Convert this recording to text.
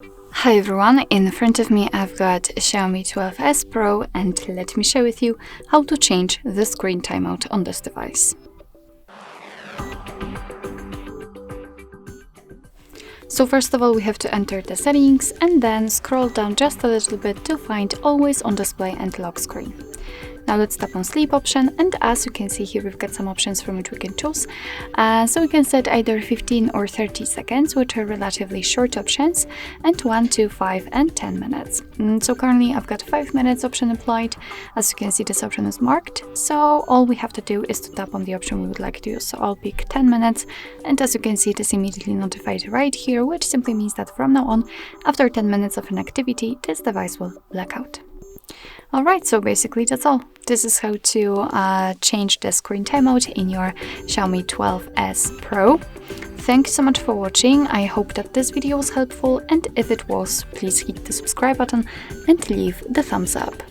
Hi everyone, in front of me I've got Xiaomi 12S Pro, and let me share with you how to change the screen timeout on this device. So first of all, we have to enter the settings and then scroll down just a little bit to find always on display and lock screen. Now let's tap on sleep option, and as you can see here, we've got some options from which we can choose. So we can set either 15 or 30 seconds, which are relatively short options, and 1 to 5 and 10 minutes. So currently I've got 5 minutes option applied. As you can see, this option is marked. So all we have to do is to tap on the option we would like to use. So I'll pick 10 minutes, and as you can see, it is immediately notified right here, which simply means that from now on, after 10 minutes of an activity, this device will black out. Alright, so basically that's all. This is how to change the screen timeout in your Xiaomi 12S Pro. Thank you so much for watching. I hope that this video was helpful, and if it was, please hit the subscribe button and leave the thumbs up.